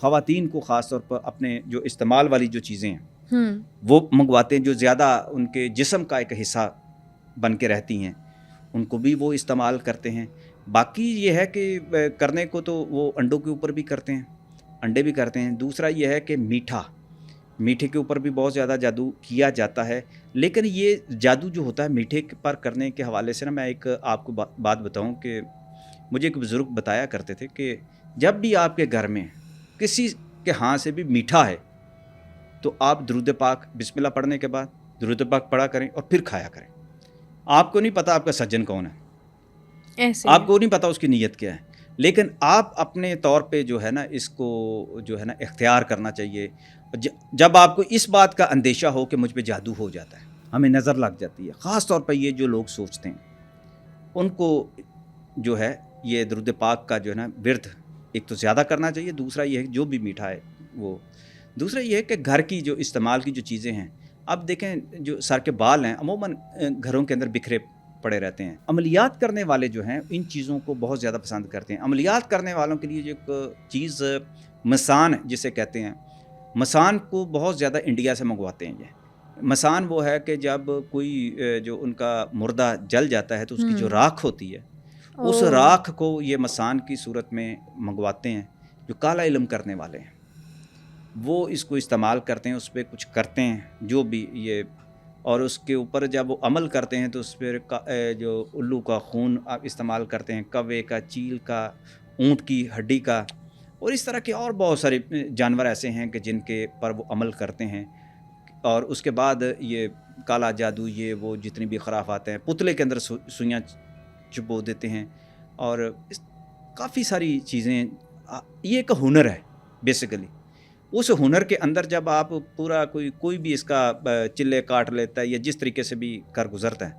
ख़वातीन को ख़ास तौर पर अपने जो इस्तेमाल वाली जो चीज़ें हैं वो मंगवाते हैं, जो ज़्यादा उनके जिस्म का एक हिस्सा बन के रहती हैं, उनको भी वो इस्तेमाल करते हैं। बाकी ये है कि करने को तो वो अंडों के ऊपर भी करते हैं, अंडे भी करते हैं। दूसरा ये है कि मीठे के ऊपर भी बहुत ज़्यादा जादू किया जाता है। लेकिन ये जादू जो होता है मीठे पर करने के हवाले से ना, मैं एक आपको बात बताऊं कि मुझे एक बुज़ुर्ग बताया करते थे कि जब भी आपके घर में किसी के हाथ से भी मीठा है तो आप दुरूद पाक बिस्मिल्लाह पढ़ने के बाद दुरूद पाक पढ़ा करें और फिर खाया करें। आपको नहीं पता आपका सज्जन कौन है, आपको नहीं पता उसकी नीयत क्या है, लेकिन आप अपने तौर पे जो है ना इसको जो है ना इख्तियार करना चाहिए। जब आपको इस बात का अंदेशा हो कि मुझ पे जादू हो जाता है, हमें नज़र लग जाती है, ख़ास तौर पे ये जो लोग सोचते हैं उनको जो है ये दुरूद पाक का जो है ना विर्द एक तो ज़्यादा करना चाहिए। दूसरा ये है जो भी मीठा है वो, दूसरा ये है कि घर की जो इस्तेमाल की जो चीज़ें हैं, अब देखें जो सर के बाल हैं अमूमन घरों के अंदर बिखरे पड़े रहते हैं। अमलियात करने वाले जो हैं इन चीज़ों को बहुत ज़्यादा पसंद करते हैं। अमलियात करने वालों के लिए जो एक चीज़ मसान जिसे कहते हैं, मसान को बहुत ज़्यादा इंडिया से मंगवाते हैं। ये मसान वो है कि जब कोई जो उनका मुर्दा जल जाता है तो उसकी जो राख होती है उस राख को ये मसान की सूरत में मंगवाते हैं। जो काला इल्म करने वाले हैं वो इसको इस्तेमाल करते हैं, उस पर कुछ करते हैं जो भी ये, और उसके ऊपर जब वो अमल करते हैं तो उस पर जो उल्लू का खून आप इस्तेमाल करते हैं, कौवे का, चील का, ऊँट की हड्डी का, और इस तरह के और बहुत सारे जानवर ऐसे हैं कि जिनके पर वो अमल करते हैं। और उसके बाद ये काला जादू, ये वो जितनी भी खराफात हैं, पुतले के अंदर सुइयाँ चुबो देते हैं, और काफ़ी सारी चीज़ें। ये एक हुनर है बेसिकली। उस हुनर के अंदर जब आप पूरा कोई भी इसका चिल्ले काट लेता है या जिस तरीके से भी कर गुजरता है,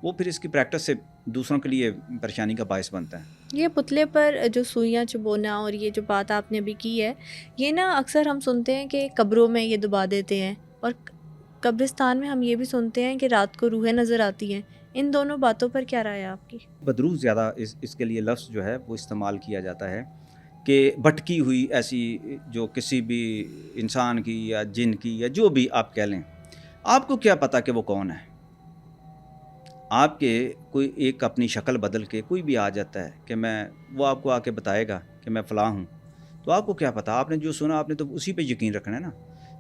वो फिर इसकी प्रैक्टिस से दूसरों के लिए परेशानी का बायस बनता है। ये पुतले पर जो सुइयाँ चुभोना और ये जो बात आपने अभी की है, ये ना अक्सर हम सुनते हैं कि कब्रों में ये दबा देते हैं, और कब्रिस्तान में हम ये भी सुनते हैं कि रात को रूहें नज़र आती हैं। इन दोनों बातों पर क्या राय है आपकी? बदरू ज़्यादा इसके लिए लफ्ज़ जो है वो इस्तेमाल किया जाता है कि भटकी हुई ऐसी जो किसी भी इंसान की या जिन की या जो भी आप कह लें, आपको क्या पता कि वो कौन है। आपके कोई एक अपनी शक्ल बदल के कोई भी आ जाता है कि वो आपको आके बताएगा कि मैं फ़लाँ हूँ, तो आपको क्या पता, आपने जो सुना आपने तो उसी पे यकीन रखना है ना।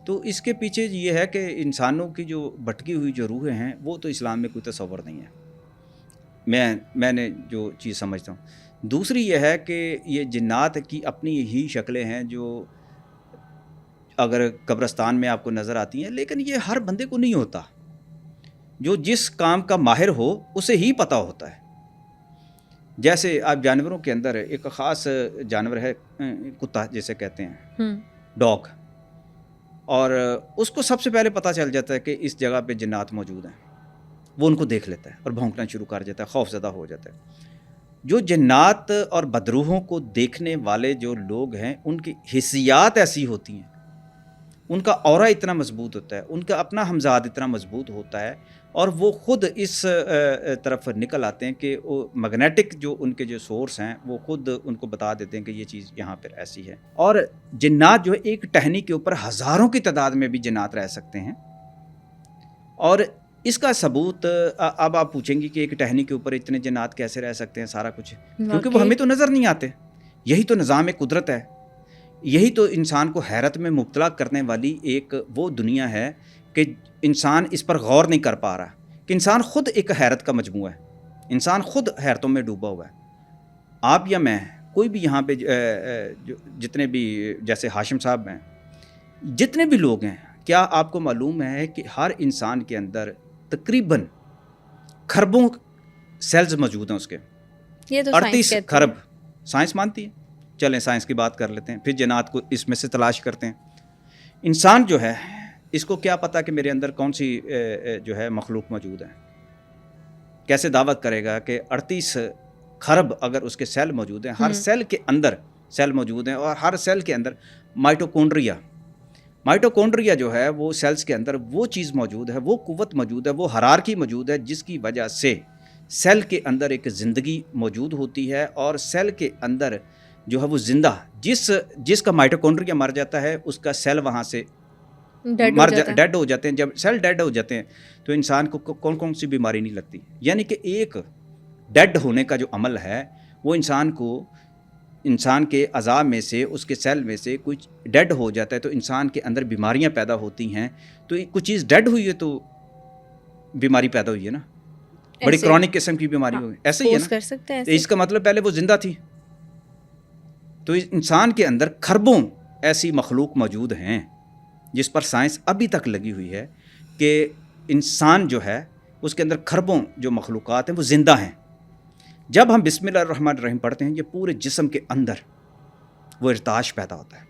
तो इसके पीछे ये है कि इंसानों की जो भटकी हुई जो रूहें हैं वो तो इस्लाम में कोई तस्वर नहीं है, मैंने जो चीज़ समझता हूँ। दूसरी ये है कि ये जिन्नात की अपनी ही शक्लें हैं जो अगर कब्रिस्तान में आपको नज़र आती हैं, लेकिन ये हर बंदे को नहीं होता। जो जिस काम का माहिर हो उसे ही पता होता है। जैसे आप जानवरों के अंदर एक ख़ास जानवर है कुत्ता जिसे कहते हैं, डॉग, और उसको सबसे पहले पता चल जाता है कि इस जगह पे जिन्नात मौजूद हैं। वो उनको देख लेता है और भौंकना शुरू कर देता है, खौफज़दा हो जाता है। जो जिन्नात और बदरूहों को देखने वाले जो लोग हैं उनकी हिस्सियात ऐसी होती हैं, उनका ऑरा इतना मजबूत होता है, उनका अपना हमजाद इतना मजबूत होता है, और वो ख़ुद इस तरफ निकल आते हैं कि वो मैग्नेटिक जो उनके जो सोर्स हैं वो ख़ुद उनको बता देते हैं कि ये चीज़ यहाँ पर ऐसी है। और जिन्नात जो है एक टहनी के ऊपर हज़ारों की तादाद में भी जिन्नात रह सकते हैं। और इसका सबूत अब आप पूछेंगे कि एक टहनी के ऊपर इतने जिन्नात कैसे रह सकते हैं, सारा कुछ, क्योंकि वो हमें तो नज़र नहीं आते। यही तो निज़ाम कुदरत है, यही तो इंसान को हैरत में मुब्तला करने वाली एक वो दुनिया है कि इंसान इस पर गौर नहीं कर पा रहा कि इंसान ख़ुद एक हैरत का मजमूआ है, इंसान ख़ुद हैरतों में डूबा हुआ है। आप या मैं, कोई भी यहाँ पे जितने भी, जैसे हाशिम साहब हैं, जितने भी लोग हैं, क्या आपको मालूम है कि हर इंसान के अंदर तकरीबन खरबों सेल्स मौजूद हैं उसके? ये तो 38 खरब साइंस मानती है। चलें साइंस की बात कर लेते हैं, फिर जिन्नात को इसमें से तलाश करते हैं। इंसान जो है इसको क्या पता कि मेरे अंदर कौन सी जो है मखलूक मौजूद है? कैसे दावत करेगा कि 38 खरब अगर उसके सेल मौजूद हैं, हर सेल के अंदर सेल मौजूद हैं, और हर सेल के अंदर माइटोकॉन्ड्रिया जो है वो सेल्स के अंदर वो चीज़ मौजूद है, वो कुव्वत मौजूद है, वो हरारकी मौजूद है जिसकी वजह से सेल के अंदर एक ज़िंदगी मौजूद होती है। और सेल के अंदर جو ہے وہ زندہ، جس کا مائٹوکونڈریا مر جاتا ہے اس کا سیل وہاں سے ڈیڈ ہو جاتے ہیں. جب سیل ڈیڈ ہو جاتے ہیں تو انسان کو کون کون سی بیماری نہیں لگتی. یعنی کہ ایک ڈیڈ ہونے کا جو عمل ہے وہ انسان کے اعضاء میں سے، اس کے سیل میں سے کچھ ڈیڈ ہو جاتا ہے تو انسان کے اندر بیماریاں پیدا ہوتی ہیں. تو کچھ چیز ڈیڈ ہوئی ہے تو بیماری پیدا ہوئی ہے نا، بڑی کرونک قسم کی بیماری ہوئی. ایسے ہی ہے نا، اس کا مطلب پہلے وہ زندہ تھی. تو انسان کے اندر کھربوں ایسی مخلوق موجود ہیں جس پر سائنس ابھی تک لگی ہوئی ہے کہ انسان جو ہے اس کے اندر کھربوں جو مخلوقات ہیں وہ زندہ ہیں. جب ہم بسم اللہ الرحمن الرحیم پڑھتے ہیں یہ پورے جسم کے اندر وہ ارتعاش پیدا ہوتا ہے.